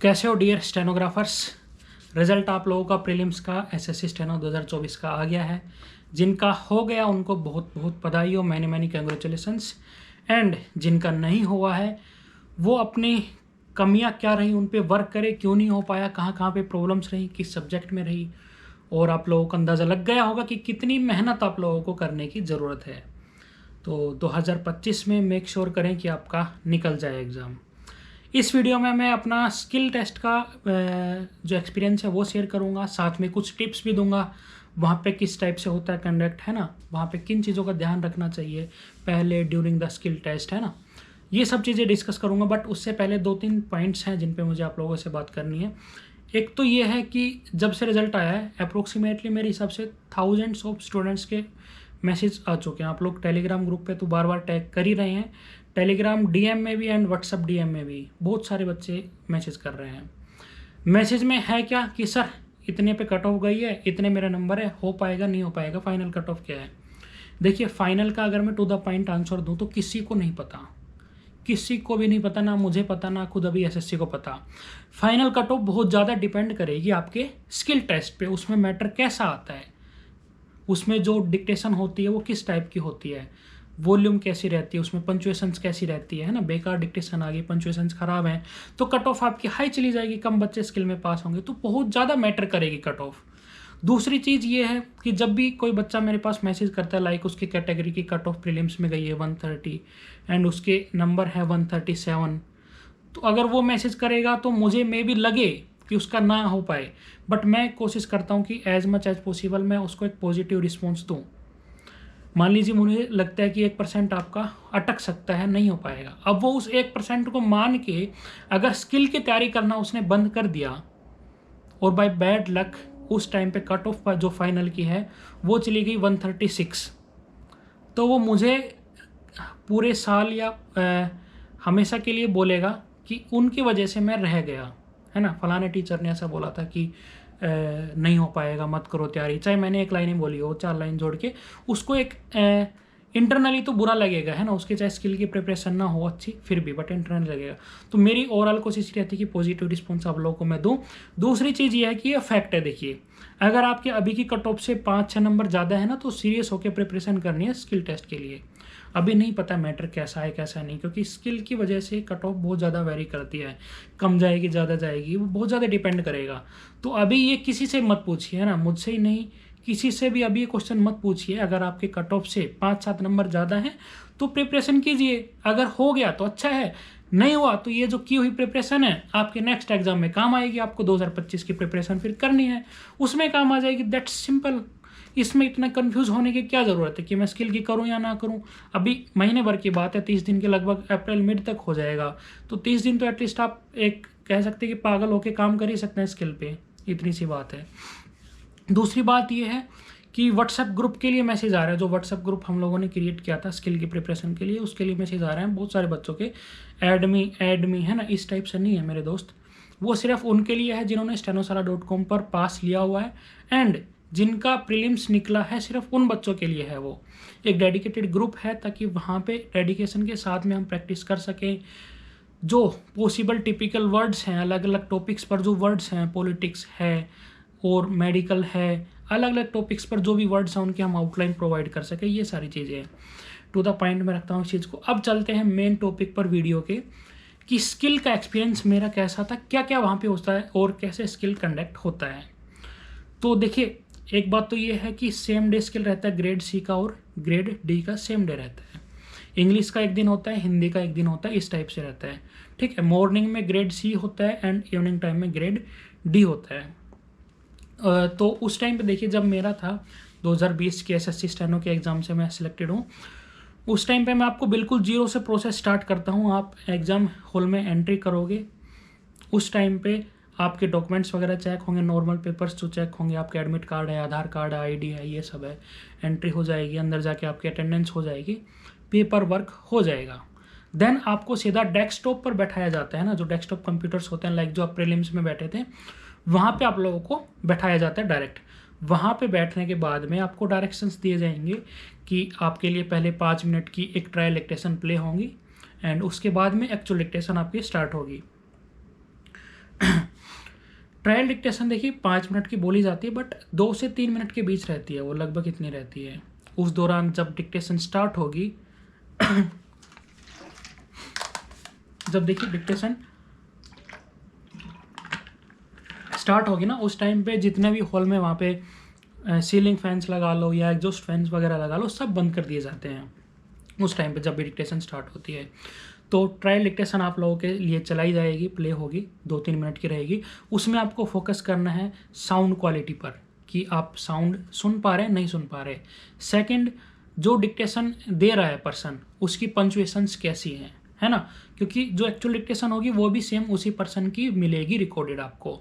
कैसे हो dear stenographers. Result आप लोगों का प्रीलिम्स का एसएससी स्टेनो 2024 का आ गया है। जिनका हो गया उनको बहुत बहुत बधाई हो, मैनी मैनी कंग्रेचुलेसन्स। एंड जिनका नहीं हुआ है वो अपनी कमियां क्या रही उन पे वर्क करे, क्यों नहीं हो पाया, कहाँ कहाँ पे प्रॉब्लम्स रही, किस सब्जेक्ट में रही, और आप लोगों को अंदाज़ा लग गया होगा कि कितनी मेहनत आप लोगों को करने की ज़रूरत है। तो 2025 में मेक श्योर करें कि आपका निकल जाए एग्ज़ाम। इस वीडियो में मैं अपना स्किल टेस्ट का जो एक्सपीरियंस है वो शेयर करूंगा, साथ में कुछ टिप्स भी दूंगा। वहाँ पे किस टाइप से होता है कंडक्ट, है ना, वहाँ पे किन चीज़ों का ध्यान रखना चाहिए पहले ड्यूरिंग द स्किल टेस्ट, है ना, ये सब चीज़ें डिस्कस करूंगा। बट उससे पहले 2-3 पॉइंट्स हैं जिन पे मुझे आप लोगों से बात करनी है। एक तो ये है कि जब से रिजल्ट आया है अप्रोक्सीमेटली मेरे हिसाब से थाउजेंड्स ऑफ स्टूडेंट्स के मैसेज आ चुके हैं। आप लोग टेलीग्राम ग्रुप पे तो बार बार टैग कर ही रहे हैं, टेलीग्राम डीएम में भी एंड व्हाट्सअप डीएम में भी बहुत सारे बच्चे मैसेज कर रहे हैं। मैसेज में है क्या कि सर इतने पे कट ऑफ गई है, इतने मेरा नंबर है, हो पाएगा नहीं हो पाएगा, फाइनल कट ऑफ क्या है। देखिए फाइनल का अगर मैं टू द पॉइंट आंसर दूं तो किसी को नहीं पता, किसी को भी नहीं पता, ना मुझे पता, ना खुद अभी एसएससी को पता। फाइनल कट ऑफ बहुत ज़्यादा डिपेंड करेगी आपके स्किल टेस्ट पे, उसमें मैटर कैसा आता है, उसमें जो डिक्टेशन होती है वो किस टाइप की होती है, वॉल्यूम कैसी रहती है, उसमें पंचुएशंस कैसी रहती है ना। बेकार डिक्टेशन आ गई, पंचुएशंस खराब हैं तो कट ऑफ आपकी हाई चली जाएगी, कम बच्चे स्किल में पास होंगे, तो बहुत ज़्यादा मैटर करेगी कट ऑफ। दूसरी चीज़ ये है कि जब भी कोई बच्चा मेरे पास मैसेज करता है लाइक उसकी कैटेगरी की कट ऑफ प्रीलिम्स में गई है 130 एंड उसके नंबर है 137, तो अगर वो मैसेज करेगा तो मुझे मे भी लगे कि उसका ना हो पाए, बट मैं कोशिश करता हूँ कि एज मच एज पॉसिबल मैं उसको एक पॉजिटिव रिस्पॉन्स दूँ। मान लीजिए मुझे लगता है कि 1% आपका अटक सकता है, नहीं हो पाएगा, अब वो उस 1% को मान के अगर स्किल की तैयारी करना उसने बंद कर दिया और बाय बैड लक उस टाइम पे कट ऑफ जो फाइनल की है वो चली गई 136, तो वो मुझे पूरे साल या हमेशा के लिए बोलेगा कि उनकी वजह से मैं रह गया, है ना, फलाने टीचर ने ऐसा बोला था कि नहीं हो पाएगा, मत करो तैयारी। चाहे मैंने एक लाइन ही बोली हो, 4 लाइन जोड़ के उसको एक इंटरनली तो बुरा लगेगा, है ना, उसके चाहे स्किल की प्रिपरेशन ना हो अच्छी फिर भी, बट इंटरनली लगेगा। तो मेरी ओवरऑल कोशिश रहती है कि पॉजिटिव रिस्पॉन्स आप लोगों को मैं दूँ। दूसरी चीज़ ये है कि ये फैक्ट है, देखिए अगर आपके अभी की कट ऑफ से 5-6 नंबर ज़्यादा है ना तो सीरियस होकर प्रिपरेशन करनी है स्किल टेस्ट के लिए। अभी नहीं पता मैटर कैसा है कैसा नहीं, क्योंकि स्किल की वजह से कट ऑफ बहुत ज़्यादा वेरी करती है, कम जाएगी ज़्यादा जाएगी, वो बहुत ज़्यादा डिपेंड करेगा। तो अभी ये किसी से मत पूछिए, है ना, मुझसे ही नहीं, किसी से भी अभी ये क्वेश्चन मत पूछिए। अगर आपके कट ऑफ से 5-7 नंबर ज़्यादा हैं तो प्रिपरेशन कीजिए, अगर हो गया तो अच्छा है, नहीं हुआ तो ये जो की हुई प्रिपरेशन है आपके नेक्स्ट एग्जाम में काम आएगी। आपको 2025 की प्रिपरेशन फिर करनी है, उसमें काम आ जाएगी, दैट्स सिंपल। इसमें इतना कंफ्यूज होने की क्या ज़रूरत है कि मैं स्किल की करूं या ना करूं। अभी महीने भर की बात है, 30 दिन के लगभग, अप्रैल मिड तक हो जाएगा, तो 30 दिन तो एटलीस्ट आप एक कह सकते हैं कि पागल होके काम कर ही सकते हैं स्किल पे, इतनी सी बात है। दूसरी बात यह है कि व्हाट्सएप ग्रुप के लिए मैसेज आ रहा है, जो व्हाट्सएप ग्रुप हम लोगों ने क्रिएट किया था स्किल की प्रिपरेशन के लिए, उसके लिए मैसेज आ रहे हैं बहुत सारे बच्चों के, ऐड मी, है ना, इस टाइप से नहीं है मेरे दोस्त, वो सिर्फ उनके लिए है जिन्होंने stenosara.com पर पास लिया हुआ है एंड जिनका प्रीलिम्स निकला है, सिर्फ उन बच्चों के लिए है। वो एक डेडिकेटेड ग्रुप है ताकि वहाँ पे डेडिकेशन के साथ में हम प्रैक्टिस कर सकें। जो पॉसिबल टिपिकल वर्ड्स हैं, अलग अलग टॉपिक्स पर जो वर्ड्स हैं, पॉलिटिक्स है और मेडिकल है, अलग अलग टॉपिक्स पर जो भी वर्ड्स हैं उनके हम आउटलाइन प्रोवाइड कर सकें, ये सारी चीज़ें हैं। टू द पॉइंट में रखता हूँ इस चीज़ को। अब चलते हैं मेन टॉपिक पर वीडियो के, कि स्किल का एक्सपीरियंस मेरा कैसा था, क्या क्या वहाँ पे होता है और कैसे स्किल कंडक्ट होता है। तो देखिए एक बात तो ये है कि सेम डे स्किल रहता है ग्रेड सी का और ग्रेड डी का सेम डे रहता है। इंग्लिश का एक दिन होता है, हिंदी का एक दिन होता है, इस टाइप से रहता है, ठीक है। मॉर्निंग में ग्रेड सी होता है एंड इवनिंग टाइम में ग्रेड डी होता है। तो उस टाइम पे देखिए जब मेरा था 2020 के एसएससी स्टेनो के एग्ज़ाम से मैं सिलेक्टेड हूँ, उस टाइम पे मैं आपको बिल्कुल जीरो से प्रोसेस स्टार्ट करता हूँ। आप एग्ज़ाम हॉल में एंट्री करोगे, उस टाइम पे आपके डॉक्यूमेंट्स वगैरह चेक होंगे, नॉर्मल पेपर्स जो चेक होंगे, आपके एडमिट कार्ड है, आधार कार्ड है, आईडी है, ये सब है, एंट्री हो जाएगी, अंदर जाके आपकी अटेंडेंस हो जाएगी, पेपर वर्क हो जाएगा। देन आपको सीधा डेस्कटॉप पर बैठाया जाता है ना, जो डेस्कटॉप कंप्यूटर्स होते हैं, लाइक जो आप प्रीलिम्स में बैठे थे, वहाँ पे आप लोगों को बैठाया जाता है डायरेक्ट। वहाँ पे बैठने के बाद में आपको डायरेक्शंस दिए जाएंगे कि आपके लिए पहले 5 मिनट की एक ट्रायल डिक्टेशन प्ले होंगी एंड उसके बाद में एक्चुअल डिक्टेशन आपकी स्टार्ट होगी। ट्रायल डिक्टेशन देखिए 5 मिनट की बोली जाती है, बट 2 से 3 मिनट के बीच रहती है, वो लगभग इतनी रहती है। उस दौरान जब डिक्टेशन स्टार्ट होगी जब देखिए डिक्टेशन स्टार्ट होगी ना, उस टाइम पे जितने भी हॉल में वहाँ पे सीलिंग फैंस लगा लो या एग्जॉस्ट फैंस वगैरह लगा लो, सब बंद कर दिए जाते हैं उस टाइम पे जब भी डिक्टेशन स्टार्ट होती है। तो ट्रायल डिक्टेशन आप लोगों के लिए चलाई जाएगी, प्ले होगी, 2-3 मिनट की रहेगी। उसमें आपको फोकस करना है साउंड क्वालिटी पर, कि आप साउंड सुन पा रहे हैं नहीं सुन पा रहे। सेकंड, जो डिक्टेशन दे रहा है पर्सन, उसकी पंचुएशंस कैसी हैं, है ना, क्योंकि जो एक्चुअल डिक्टेशन होगी वो भी सेम उसी पर्सन की मिलेगी रिकॉर्डेड आपको।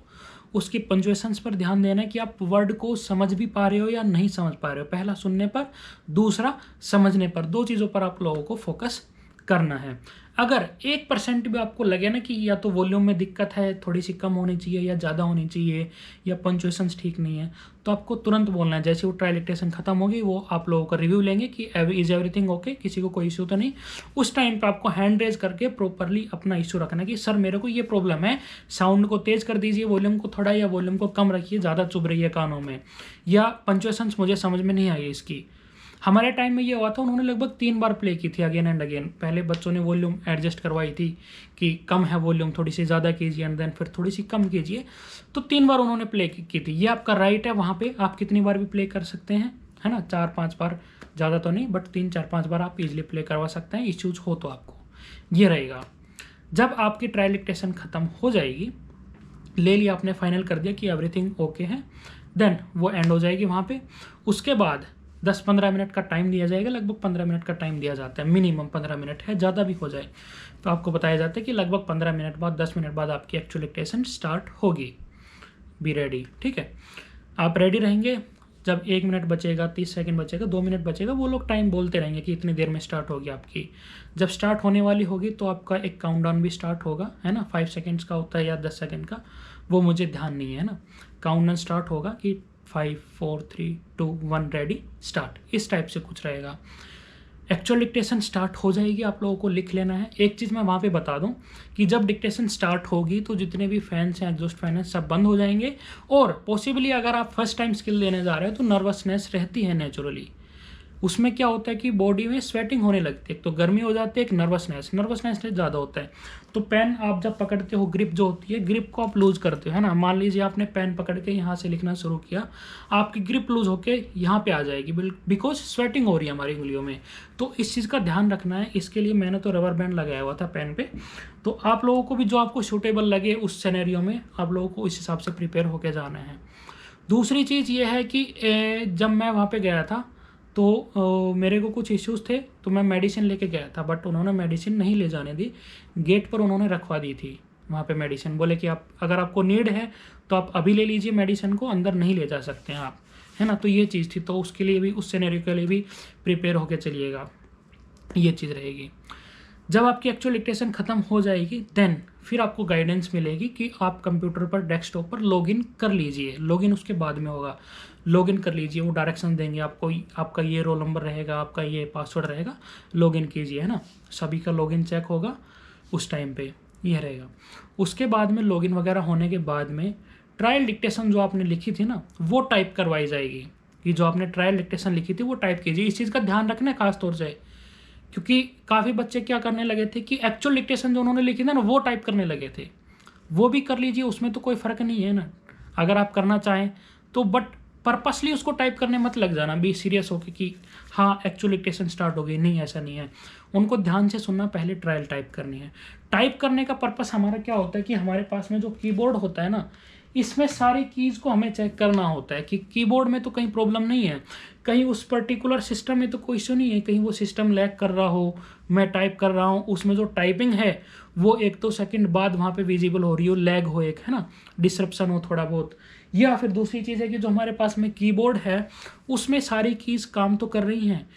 उसकी पंचुएशंस पर ध्यान देना है कि आप वर्ड को समझ भी पा रहे हो या नहीं समझ पा रहे हो। पहला सुनने पर, दूसरा समझने पर, 2 चीज़ों पर आप लोगों को फोकस करना है। अगर 1% भी आपको लगे ना कि या तो वॉल्यूम में दिक्कत है, थोड़ी सी कम होनी चाहिए या ज़्यादा होनी चाहिए, या पंचुएशंस ठीक नहीं है, तो आपको तुरंत बोलना है। जैसे वो ट्रायल डिक्टेशन खत्म होगी, वो आप लोगों का रिव्यू लेंगे कि इज एवरीथिंग ओके, किसी को कोई इशू तो नहीं। उस टाइम पे आपको हैंड रेज करके प्रॉपरली अपना इशू रखना है कि सर मेरे को ये प्रॉब्लम है, साउंड को तेज़ कर दीजिए, वॉल्यूम को थोड़ा, या वॉल्यूम को कम रखिए, ज़्यादा चुभ रही है कानों में, या पंचुएशंस मुझे समझ में नहीं आई इसकी। हमारे टाइम में ये हुआ था, उन्होंने लगभग 3 बार प्ले की थी अगेन एंड अगेन। पहले बच्चों ने वॉल्यूम एडजस्ट करवाई थी कि कम है वॉल्यूम, थोड़ी सी ज़्यादा कीजिए, एंड देन फिर थोड़ी सी कम कीजिए। तो 3 बार उन्होंने प्ले की थी। ये आपका राइट है, वहाँ पे आप कितनी बार भी प्ले कर सकते हैं, है ना, 4-5 बार, ज़्यादा तो नहीं, बट 3-4-5 बार आप इजीली प्ले करवा सकते हैं, इश्यूज हो तो आपको। ये रहेगा। जब आपकी ट्रायल डिक्टेशन ख़त्म हो जाएगी, ले लिया आपने, फाइनल कर दिया कि एवरीथिंग ओके है, देन वो एंड हो जाएगी वहाँ पे। उसके बाद 10-15 मिनट का टाइम दिया जाएगा, लगभग 15 मिनट का टाइम दिया जाता है, मिनिमम 15 मिनट है, ज़्यादा भी हो जाए तो आपको बताया जाता है कि लगभग 15 मिनट बाद, 10 मिनट बाद आपकी एक्चुअल डिक्टेशन स्टार्ट होगी। बी रेडी, ठीक है। आप रेडी रहेंगे। जब 1 मिनट बचेगा, 30 सेकंड बचेगा, 2 मिनट बचेगा, वो लोग टाइम बोलते रहेंगे कि इतनी देर में स्टार्ट होगी आपकी। जब स्टार्ट होने वाली होगी तो आपका एक काउंटडाउन भी स्टार्ट होगा, है ना, 5 सेकंड्स का होता है या 10 सेकंड का, वो मुझे ध्यान नहीं है ना। काउंटडाउन स्टार्ट होगा कि 5 4 3 2 1 रेडी स्टार्ट, इस टाइप से कुछ रहेगा। एक्चुअल डिक्टेशन स्टार्ट हो जाएगी, आप लोगों को लिख लेना है। एक चीज़ मैं वहाँ पे बता दूँ कि जब डिक्टेशन स्टार्ट होगी तो जितने भी फैंस हैं, एग्जॉस्ट फैन हैं, सब बंद हो जाएंगे। और पॉसिबली अगर आप फर्स्ट टाइम स्किल देने जा रहे हो तो नर्वसनेस रहती है नेचुरली। उसमें क्या होता है कि बॉडी में स्वेटिंग होने लगती है, एक तो गर्मी हो जाती है, एक नर्वसनेस ज़्यादा होता है। तो पेन आप जब पकड़ते हो, ग्रिप जो होती है, ग्रिप को आप लूज़ करते हो, है ना। मान लीजिए आपने पेन पकड़ के यहाँ से लिखना शुरू किया, आपकी ग्रिप लूज़ होके यहाँ पे आ जाएगी, बिकॉज स्वेटिंग हो रही है हमारी उंगलियों में। तो इस चीज़ का ध्यान रखना है। इसके लिए मैंने तो रबर बैंड लगाया हुआ था पेन पे। तो आप लोगों को भी जो आपको सूटेबल लगे उस सिनेरियो में, आप लोगों को इस हिसाब से प्रिपेयर होके जाना है। दूसरी चीज़ ये है कि जब मैं वहाँ पे गया था तो मेरे को कुछ इश्यूज़ थे, तो मैं मेडिसिन लेके गया था, बट उन्होंने मेडिसिन नहीं ले जाने दी, गेट पर उन्होंने रखवा दी थी वहाँ पे मेडिसिन। बोले कि आप अगर आपको नीड है तो आप अभी ले लीजिए मेडिसिन को, अंदर नहीं ले जा सकते हैं आप, है ना। तो ये चीज़ थी, तो उसके लिए भी, उस सिनेरियो के लिए भी प्रिपेयर होके चलिएगा, ये चीज़ रहेगी। जब आपकी एक्चुअल डिक्टेशन ख़त्म हो जाएगी, देन फिर आपको गाइडेंस मिलेगी कि आप कंप्यूटर पर, डेस्कटॉप पर लॉगिन कर लीजिए। लॉगिन उसके बाद में होगा, लॉगिन कर लीजिए, वो डायरेक्शन देंगे आपको, आपका ये रोल नंबर रहेगा, आपका ये पासवर्ड रहेगा, लॉगिन कीजिए, है ना। सभी का लॉगिन चेक होगा उस टाइम पे, ये रहेगा। उसके बाद में लॉगिन वगैरह होने के बाद में ट्रायल डिक्टेशन जो आपने लिखी थी ना, वो टाइप करवाई जाएगी। कि जो आपने ट्रायल डिक्टेशन लिखी थी वो टाइप कीजिए। इस चीज़ का ध्यान रखना है खास तौर से, क्योंकि काफ़ी बच्चे क्या करने लगे थे कि एक्चुअल डिक्टेशन जो उन्होंने लिखी थी ना, वो टाइप करने लगे थे। वो भी कर लीजिए, उसमें तो कोई फ़र्क नहीं है ना, अगर आप करना चाहें तो। बट पर्पसली उसको टाइप करने मत लग जाना, बी सीरियस होके कि हाँ एक्चुअल डिक्टेशन स्टार्ट हो गई, नहीं ऐसा नहीं है। उनको ध्यान से सुनना, पहले ट्रायल टाइप करनी है। टाइप करने का पर्पस हमारा क्या होता है कि हमारे पास में जो कीबोर्ड होता है ना, इसमें सारी कीज़ को हमें चेक करना होता है कि कीबोर्ड में तो कहीं प्रॉब्लम नहीं है, कहीं उस पर्टिकुलर सिस्टम में तो कोई इशू नहीं है, कहीं वो सिस्टम लैग कर रहा हो, मैं टाइप कर रहा हूँ, उसमें जो टाइपिंग है वो 1-2 सेकंड बाद वहाँ पे विजिबल हो रही हो, लैग हो, एक है ना, डिसरप्शन हो थोड़ा बहुत। या फिर दूसरी चीज़ है कि जो हमारे पास में कीबोर्ड है उसमें सारी कीज़ काम तो कर रही हैं,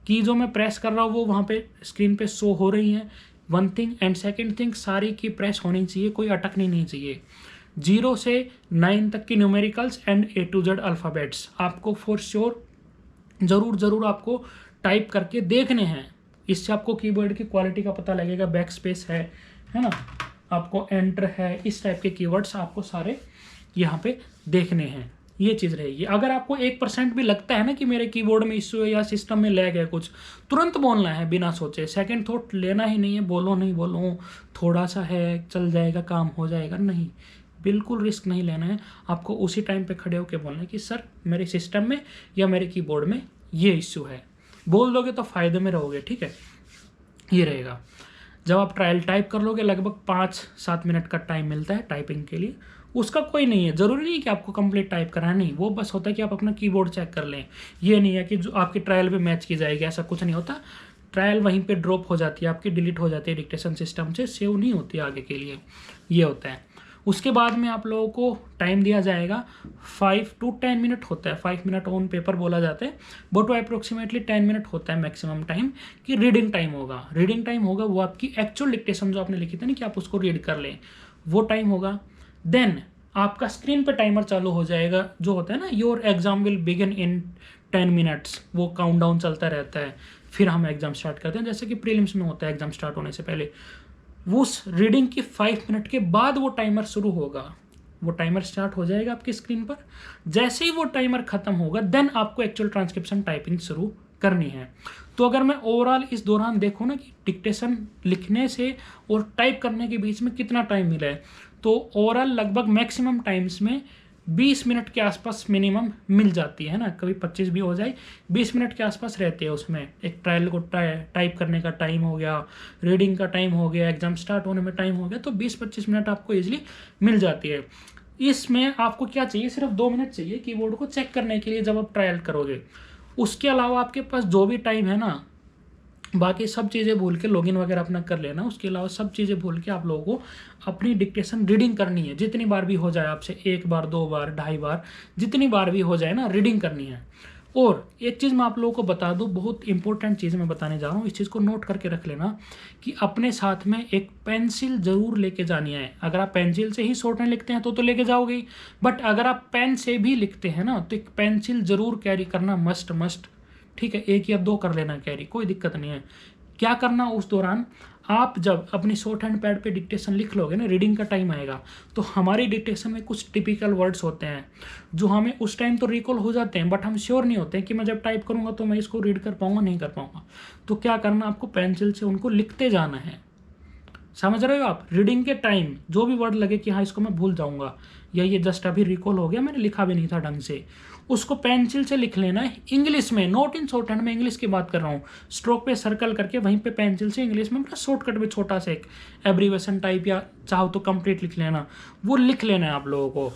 की जो मैं प्रेस कर रहा हूँ वो वहाँ पे स्क्रीन पे शो हो रही हैं, 1 थिंग। एंड सेकेंड थिंग, सारी की प्रेस होनी चाहिए, कोई अटकनी नहीं चाहिए। 0 से 9 तक की numericals and A to Z alphabets आपको फॉर श्योर ज़रूर आपको टाइप करके देखने हैं। इससे आपको कीबोर्ड की क्वालिटी का पता लगेगा। बैक स्पेस है ना, आपको एंटर है, इस टाइप के कीवर्ड्स आपको सारे यहाँ पे देखने हैं। ये चीज़ रहेगी। अगर आपको 1% भी लगता है ना कि मेरे कीबोर्ड में इश्यू है या सिस्टम में लैग है कुछ, तुरंत बोलना है बिना सोचे, सेकंड थॉट लेना ही नहीं है। बोलो नहीं बोलो थोड़ा सा है चल जाएगा काम हो जाएगा, नहीं, बिल्कुल रिस्क नहीं लेना है। आपको उसी टाइम पे खड़े होकर बोलना है कि सर मेरे सिस्टम में या मेरे कीबोर्ड में ये इश्यू है। बोल दोगे तो फ़ायदे में रहोगे, ठीक है। ये रहेगा। जब आप ट्रायल टाइप कर लोगे, लगभग 5-7 मिनट का टाइम मिलता है टाइपिंग के लिए। उसका कोई नहीं है, ज़रूरी नहीं कि आपको कंप्लीट टाइप करना है, नहीं, वो बस होता है कि आप अपना कीबोर्ड चेक कर लें। ये नहीं है कि जो आपकी ट्रायल पे मैच की जाएगी, ऐसा कुछ नहीं होता। ट्रायल वहीं पे ड्रॉप हो जाती है आपकी, डिलीट हो जाती है डिक्टेशन सिस्टम से, सेव नहीं होती आगे के लिए, ये होता है। उसके बाद में आप लोगों को टाइम दिया जाएगा 5 to 10 मिनट होता है। 5 मिनट ऑन पेपर बोला जाता है, बट वो अप्रोक्सीमेटली 10 मिनट होता है मैक्सिमम टाइम कि रीडिंग टाइम होगा। रीडिंग टाइम होगा वो आपकी एक्चुअल डिक्टेशन जो आपने लिखी थी ना कि आप उसको रीड कर लें, वो टाइम होगा। देन आपका स्क्रीन पे टाइमर चालू हो जाएगा, जो होता है ना your exam will begin in 10 minutes, वो काउंटडाउन चलता रहता है। फिर हम एग्जाम स्टार्ट करते हैं, जैसे कि प्रीलिम्स में होता है एग्जाम स्टार्ट होने से पहले। वो उस रीडिंग की 5 मिनट के बाद वो टाइमर शुरू होगा, वो टाइमर स्टार्ट हो जाएगा आपकी स्क्रीन पर। जैसे ही वो टाइमर खत्म होगा, देन आपको एक्चुअल ट्रांसक्रिप्शन टाइपिंग शुरू करनी है। तो अगर मैं ओवरऑल इस दौरान देखूँ ना कि डिक्टेशन लिखने से और टाइप करने के बीच में कितना टाइम मिला है, तो ओवरऑल लगभग मैक्सिमम टाइम्स में 20 मिनट के आसपास मिनिमम मिल जाती है ना, कभी 25 भी हो जाए, 20 मिनट के आसपास रहते हैं उसमें। एक ट्रायल को टाइप करने का टाइम हो गया, रीडिंग का टाइम हो गया, एग्जाम स्टार्ट होने में टाइम हो गया, तो 20-25 मिनट आपको ईजिली मिल जाती है। इसमें आपको क्या चाहिए, सिर्फ 2 मिनट चाहिए कीबोर्ड को चेक करने के लिए जब आप ट्रायल करोगे। उसके अलावा आपके पास जो भी टाइम है ना, बाकी सब चीज़ें भूल के लॉगिन वगैरह अपना कर लेना। उसके अलावा सब चीज़ें भूल के आप लोगों को अपनी डिक्टेशन रीडिंग करनी है। जितनी बार भी हो जाए आपसे, 1 बार 2 बार 2.5 बार, जितनी बार भी हो जाए ना, रीडिंग करनी है। और एक चीज़ मैं आप लोगों को बता दूं, बहुत इंपॉर्टेंट चीज़ मैं बताने जा रहा हूँ, इस चीज़ को नोट करके रख लेना कि अपने साथ में एक पेंसिल ज़रूर लेके जानी है। अगर आप पेंसिल से ही शॉर्ट हैंड लिखते हैं तो लेके जाओगे ही, बट अगर आप पेन से भी लिखते हैं ना, तो एक पेंसिल ज़रूर कैरी करना मस्ट, ठीक है। 1 या 2 कर लेना कैरी, कोई दिक्कत नहीं है। क्या करना उस दौरान, आप जब अपनी शॉर्ट हैंड पैड पे डिक्टेशन लिख लोगे ना, रीडिंग का टाइम आएगा, तो हमारी डिक्टेशन में कुछ टिपिकल वर्ड्स होते हैं जो हमें उस टाइम तो रिकॉल हो जाते हैं, बट हम श्योर नहीं होते हैं कि मैं जब टाइप करूँगा तो मैं इसको रीड कर पाऊँगा नहीं कर पाऊँगा। तो क्या करना, आपको पेंसिल से उनको लिखते जाना है। समझ रहे हो आप? रीडिंग के टाइम जो भी वर्ड लगे कि हाँ इसको मैं भूल जाऊँगा, या ये जस्ट अभी रिकॉल हो गया, मैंने लिखा भी नहीं था ढंग से, उसको पेंसिल से लिख लेना है इंग्लिश में, नॉट इन शॉर्ट हैंड में, इंग्लिश की बात कर रहा हूँ। स्ट्रोक पे सर्कल करके वहीं पे पेंसिल से इंग्लिश में, मतलब शॉर्टकट में छोटा सा एक एब्रीवेशन टाइप, या चाहो तो कंप्लीट लिख लेना, वो लिख लेना है आप लोगों को।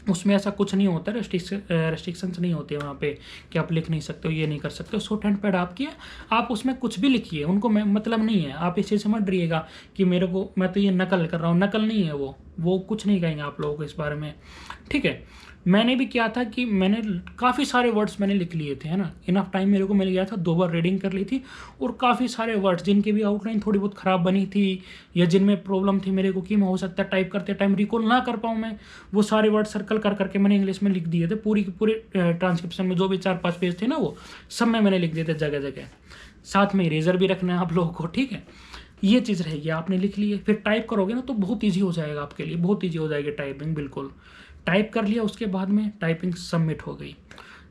उसमें ऐसा कुछ नहीं होता, रेस्ट्रिक्शंस नहीं होते वहाँ पे कि आप लिख नहीं सकते हो, ये नहीं कर सकते हो। शॉर्ट हैंड पैड आपकी है, आप उसमें कुछ भी लिखिए, उनको मतलब नहीं है। आप इस चीज़ समझ रहिएगा कि मेरे को, मैं तो ये नकल कर रहा हूँ, नकल नहीं है वो कुछ नहीं कहेंगे आप लोगों को इस बारे में, ठीक है। मैंने भी किया था कि मैंने काफ़ी सारे वर्ड्स मैंने लिख लिए थे, है ना, इनफ टाइम मेरे को मिल गया था, 2 बार रीडिंग कर ली थी, और काफ़ी सारे वर्ड्स जिनकी भी आउटलाइन थोड़ी बहुत ख़राब बनी थी, या जिनमें प्रॉब्लम थी मेरे को कि मैं हो सकता है टाइप करते टाइम रिकॉल ना कर पाऊँ मैं, वो सारे वर्ड सर्कल कर करके मैंने इंग्लिश में लिख दिए थे। पूरी ट्रांसक्रिप्शन में जो भी 4-5 पेज थे ना, वो सब में मैंने लिख दिए थे जगह जगह। साथ में इरेजर भी रखना है आप लोगों को, ठीक है। ये चीज़ रहेगी, आपने लिख लिए, फिर टाइप करोगे ना तो बहुत ईजी हो जाएगा आपके लिए, बहुत ईजी हो जाएगी टाइपिंग, बिल्कुल। टाइप कर लिया, उसके बाद में टाइपिंग सबमिट हो गई।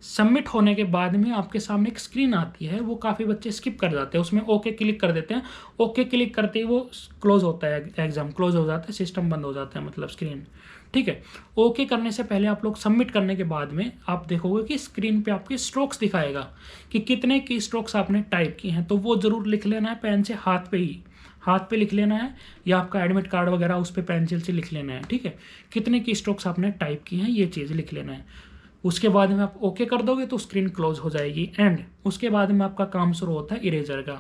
सबमिट होने के बाद में आपके सामने एक स्क्रीन आती है, वो काफ़ी बच्चे स्किप कर जाते हैं, उसमें ओके क्लिक कर देते हैं। ओके क्लिक करते ही वो क्लोज होता है, एग्जाम क्लोज हो जाता है, सिस्टम बंद हो जाता है, मतलब स्क्रीन, ठीक है। ओके करने से पहले आप लोग सबमिट करने के बाद में आप देखोगे कि स्क्रीन पे आपके स्ट्रोक्स दिखाएगा कि कितने की स्ट्रोक्स आपने टाइप की हैं, तो वो ज़रूर लिख लेना है पेन से, हाथ पे लिख लेना है, या आपका एडमिट कार्ड वगैरह उस पर पेंसिल से लिख लेना है, ठीक है। कितने की स्ट्रोक्स आपने टाइप की हैं, ये चीज़ लिख लेना है। उसके बाद में आप ओके कर दोगे तो स्क्रीन क्लोज हो जाएगी। एंड उसके बाद में आपका काम शुरू होता है इरेजर का।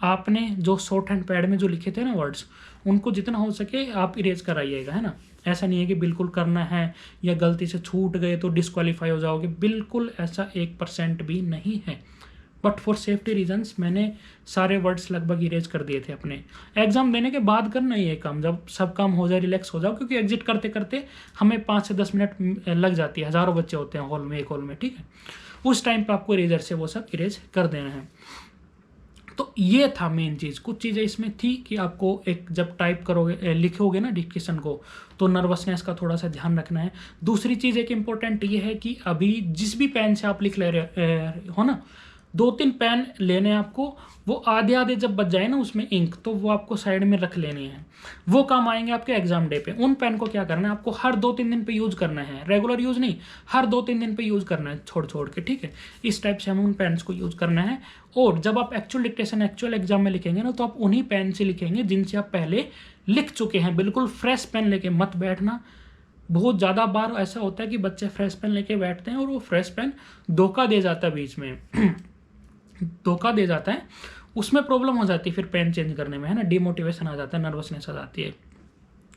आपने जो शॉर्ट हैंड पैड में जो लिखे थे ना वर्ड्स, उनको जितना हो सके आप इरेज कराइएगा, है ना। ऐसा नहीं है कि बिल्कुल करना है या गलती से छूट गए तो डिस्क्वालीफाई हो जाओगे, बिल्कुल ऐसा 1% भी नहीं है। बट फॉर सेफ्टी रीजंस मैंने सारे वर्ड्स लगभग इरेज कर दिए थे अपने। एग्जाम देने के बाद करना ही है काम, जब सब काम हो जाए, रिलैक्स हो जाओ, क्योंकि एग्जिट करते करते हमें 5 से 10 मिनट लग जाती है, हज़ारों बच्चे होते हैं हॉल में, एक हॉल में, ठीक है। उस टाइम पे आपको इरेजर से वो सब इरेज कर देना है। तो ये था मेन चीज़। कुछ चीज़ें इसमें थी कि आपको एक जब टाइप करोगे लिखोगे ना डिक्टेशन को, तो नर्वसनेस का थोड़ा सा ध्यान रखना है। दूसरी चीज़ एक इम्पोर्टेंट ये है कि अभी जिस भी पेन से आप लिख ले रहे हो ना, 2-3 पेन लेने हैं आपको, वो आधे आधे जब बच जाए ना उसमें इंक, तो वो आपको साइड में रख लेनी है। वो काम आएंगे आपके एग्जाम डे पे। उन पेन को क्या करना है, आपको हर 2-3 दिन पे यूज़ करना है, रेगुलर यूज़ नहीं, हर 2-3 दिन पे यूज़ करना है छोड़ छोड़ के, ठीक है। इस टाइप से हमें उन पेन्स को यूज़ करना है। और जब आप एक्चुअल डिक्टेशन एक्चुअल एग्जाम में लिखेंगे ना, तो आप उन्हीं पेन से लिखेंगे जिनसे आप पहले लिख चुके हैं। बिल्कुल फ्रेश पेन लेके मत बैठना। बहुत ज़्यादा बार ऐसा होता है कि बच्चे फ्रेश पेन लेके बैठते हैं और वो फ्रेश पेन धोखा दे जाता है बीच में धोखा दे जाता है, उसमें प्रॉब्लम हो जाती है फिर पेन चेंज करने में, है ना, डिमोटिवेशन आ जाता है, नर्वसनेस आ जाती है।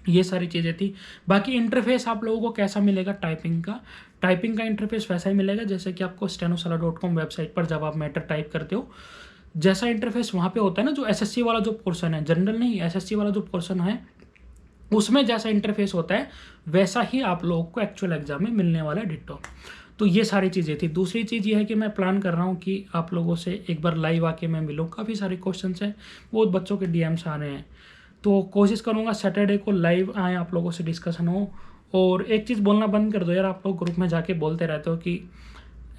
ये सारी चीज़ें थी। बाकी इंटरफेस आप लोगों को कैसा मिलेगा टाइपिंग का इंटरफेस वैसा ही मिलेगा जैसे कि आपको stenosala.com वेबसाइट पर जब आप मैटर टाइप करते हो जैसा इंटरफेस वहाँ पे होता है ना, जो एसएससी वाला जो पोर्शन है, जनरल नहीं, एसएससी वाला जो पोर्शन है उसमें जैसा इंटरफेस होता है वैसा ही आप लोगों को एक्चुअल एग्जाम में मिलने वाला है डिट्टो। तो ये सारी चीज़ें थी। दूसरी चीज़ ये है कि मैं प्लान कर रहा हूँ कि आप लोगों से एक बार लाइव आके मैं मिलूँ। काफ़ी सारे क्वेश्चन हैं, बहुत बच्चों के डीएम्स आ रहे हैं, तो कोशिश करूँगा सैटरडे को लाइव आए, आप लोगों से डिस्कशन हो। और एक चीज़ बोलना बंद कर दो यार, आप लोग ग्रुप में जाके बोलते रहते हो कि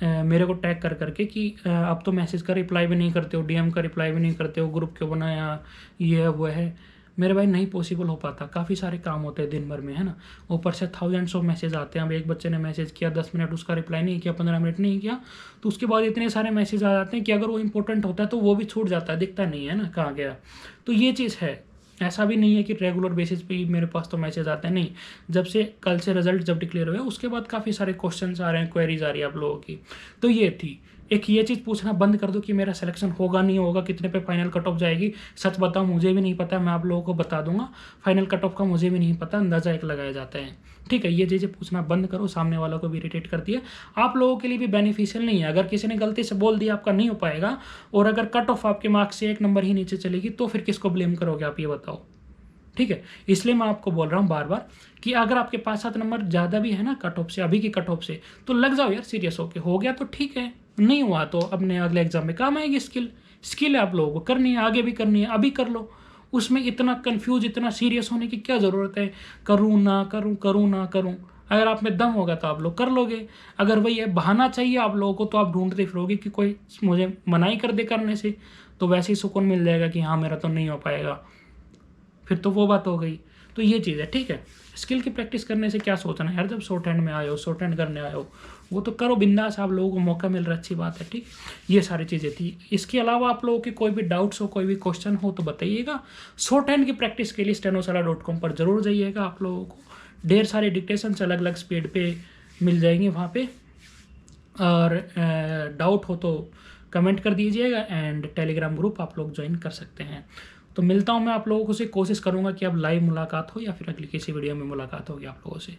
मेरे को टैग कर करके कि आप तो मैसेज का रिप्लाई भी नहीं करते हो, डीएम का रिप्लाई भी नहीं करते हो, ग्रुप क्यों बनाया, ये है वो है। मेरे भाई नहीं पॉसिबल हो पाता, काफ़ी सारे काम होते हैं दिन भर में, है ना। ऊपर से थाउजेंड्स ऑफ मैसेज आते हैं। अब एक बच्चे ने मैसेज किया 10 मिनट उसका रिप्लाई नहीं किया, 15 मिनट नहीं किया, तो उसके बाद इतने सारे मैसेज आ जाते हैं कि अगर वो इंपॉर्टेंट होता है तो वो भी छूट जाता है, दिखता नहीं है ना कहाँ गया। तो ये चीज़ है। ऐसा भी नहीं है कि रेगुलर बेसिस पे ही मेरे पास तो मैसेज आते हैं, नहीं। जब से कल से रिजल्ट जब डिक्लेयर हुए उसके बाद काफ़ी सारे क्वेश्चंस आ रहे हैं, क्वेरीज आ रही है आप लोगों की। तो ये थी। एक ये चीज़ पूछना बंद कर दो कि मेरा सिलेक्शन होगा नहीं होगा, कितने पे फाइनल कट ऑफ जाएगी। सच बताऊं मुझे भी नहीं पता, मैं आप लोगों को बता दूंगा। फाइनल कट ऑफ का मुझे भी नहीं पता, अंदाज़ा एक लगाया जाता है, ठीक है। ये चीज़ें पूछना बंद करो, सामने वालों को भी इरिटेट करती है, आप लोगों के लिए भी बेनिफिशियल नहीं है। अगर किसी ने गलती से बोल दिया आपका नहीं हो पाएगा, और अगर कट ऑफ आपके मार्क्स से 1 नंबर ही नीचे चलेगी, तो फिर किसको ब्लेम करोगे आप, ये बताओ, ठीक है। इसलिए मैं आपको बोल रहा हूँ बार बार कि अगर आपके 5-7 नंबर ज़्यादा भी है ना कट ऑफ से, अभी की कट ऑफ से, तो लग जाओ यार सीरियस होके। हो गया तो ठीक है, नहीं हुआ तो अपने अगले एग्जाम में काम आएगी। स्किल है आप लोगों को करनी है, आगे भी करनी है, अभी कर लो। उसमें इतना कंफ्यूज, इतना सीरियस होने की क्या ज़रूरत है, करूँ ना करूँ, करूँ ना करूँ। अगर आप में दम होगा तो आप लोग कर लोगे। अगर वही है बहाना चाहिए आप लोगों को, तो आप ढूंढते फिरोगे कि कोई मुझे मनाही कर दे करने से, तो वैसे ही सुकून मिल जाएगा कि हाँ मेरा तो नहीं हो पाएगा, फिर तो वो बात हो गई। तो ये चीज़ है, ठीक है। स्किल की प्रैक्टिस करने से क्या सोचना है यार, जब शॉर्ट हैंड में आए हो, शॉर्ट हैंड करने आए हो, वो तो करो बिंदास, आप लोगों को मौका मिल रहा है, अच्छी बात है, ठीक। ये सारी चीज़ें थी। इसके अलावा आप लोगों की कोई भी डाउट्स हो, कोई भी क्वेश्चन हो तो बताइएगा। शॉर्ट हैंड की प्रैक्टिस के लिए stenosala.com पर जरूर जाइएगा। आप लोगों को ढेर सारे डिक्टेशन अलग अलग स्पीड पे मिल जाएंगे वहाँ पे। और डाउट हो तो कमेंट कर दीजिएगा, एंड टेलीग्राम ग्रुप आप लोग ज्वाइन कर सकते हैं। तो मिलता हूँ मैं आप लोगों से, कोशिश करूँगा कि अब लाइव मुलाकात हो या फिर अगली किसी वीडियो में मुलाकात होगी आप लोगों से।